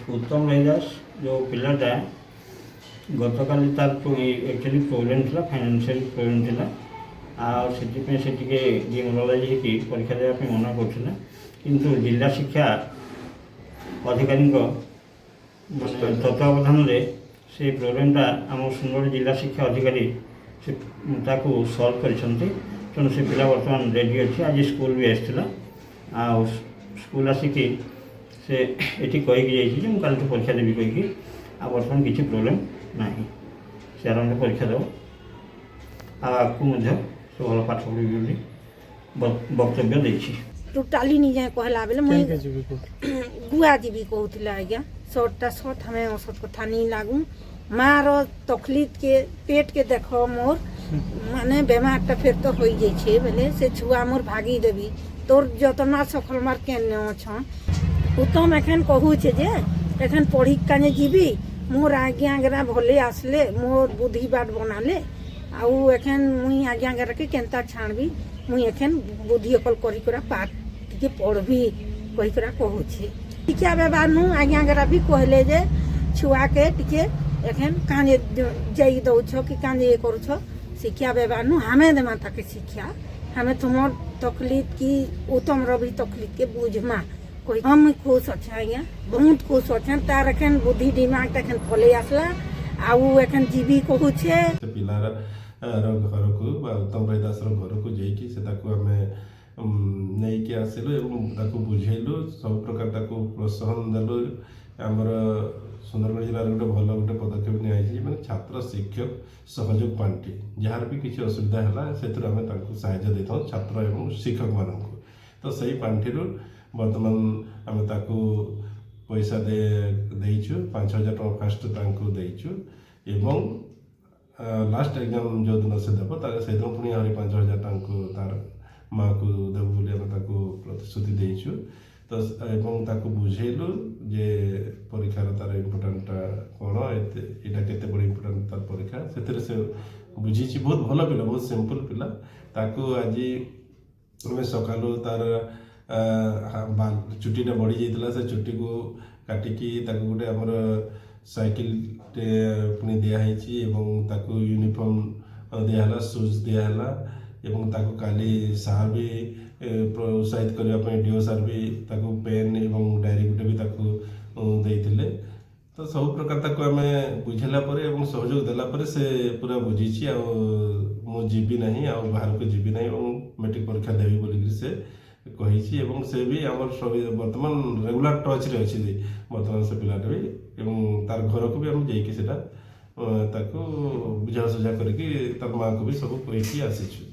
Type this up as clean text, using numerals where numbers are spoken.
उत्तम रैदास जो पिलाटा गतकाली तार एक्चुअली प्रोब्लेम था फाइनेंशियल प्रोब्लेम था आगे डिमोरालाइज होकर परीक्षा देवाई मना करुला किंतु जिला शिक्षा अधिकारी तत्वावधान से प्रोब्लेमटा आम सुंदर जिला शिक्षा अधिकारी से सल्व कर तेणु से पिला बर्तमान रेडी अच्छे आज स्कूल भी आसाला स्कूल आसिक से ये कहीकि कल परीक्षा देवी कहीकि आ बर्तमान किसी प्रोब्लेम ना से आराम परीक्षा देव आगे से भल पाठ पढ़ी वक्तव्य देछि टोटाली नहीं जाए कहला बेले मुई गुआ जीवी कहूला आज्ञा शर्टटा शर्ट हमें औसत कथा नहीं लागू मार तकलीफ के पेट के देख मोर माने बेमारटा फेर तो हो जाइए बेले से छुआ मोर भागी देवी तोर जतना सफल मार केने अछ उत्तम एखन कहू छे जे एखन पढ़ी काने जीवी मोर आज्ञा गरा भले आसले मोर बुद्धि बाट बनाले आउ एखन मुई आज्ञा गरा के केनता छाणबी मुई एखन बुद्धि अकल करी करा पाठ टिके पढ़बी कही करा कहू छे शिक्षा व्यवहार नु आज्ञा गरा भी कहले जे छुआ के टिके एखन काने जाई दउ छ कि काने ये करू छ शिक्षा व्यवहार नु हमें देमा ताके शिक्षा हमें तुमर तकलीफ की उत्तम रवि तकलीफ के बुझमा कोई हम खुश अच्छा आज्ञा बहुत खुश अच्छा तार एखन बुद्धि दिमाग एखन फले आसला आउ एखन जीवी कहू छे पिलार घर को उत्तम रैदास घर को जाइए से नहीं कि आसिलु एवं बुझेलु सब प्रकार प्रोत्साहन देलु आमर सुंदरगढ़ जिले गोटे भल गोटे पदक्षेप नहीं छात्र शिक्षक सहयोग पांठी जार भी किसी असुविधा है से साहाय्य दे था छात्र एवं शिक्षक मान तो सही पांठी बर्तमान आम पैसा देचु 5,000 टका फास्ट देचु एवं लास्ट एग्जाम जो दिन से देव से दिन पुणी आहरी 5,000 टका तार माँ को देव बोली प्रतिश्रुति देचु तो एवं ताको बुझेलु जे परीक्षार तार इम्पोर्टाटा कौन यहाँ केते बड़ इम्पोर्टाट तार परीक्षा से बुझी बहुत भल पिला बहुत सिंपल पिला ताको आज आम सकालू तार चुटीटा बढ़ी जाता से चुटी को काटिकी गोटे आमर साइकिल पुणी दिखाई एवं यूनिफॉर्म दिहला शूज दिहला एवं काली सार भी उत्साहित करने डीओ सार भी पेन एवं डायरी गुटे भी देते तो सब प्रकार आम बुझेला सहयोग देला से पूरा बुझी जीवी ना बाहर को जीवी ना मेट्रिक परीक्षा देवी बोलिक से कही से भी आम बर्तमान रेगुलर टच रे अच्छी बर्तमान से पिलाटा भी तार घर को भी आम जाइए बुझा सुझा करके तार माँ को भी सब कही आसीचु।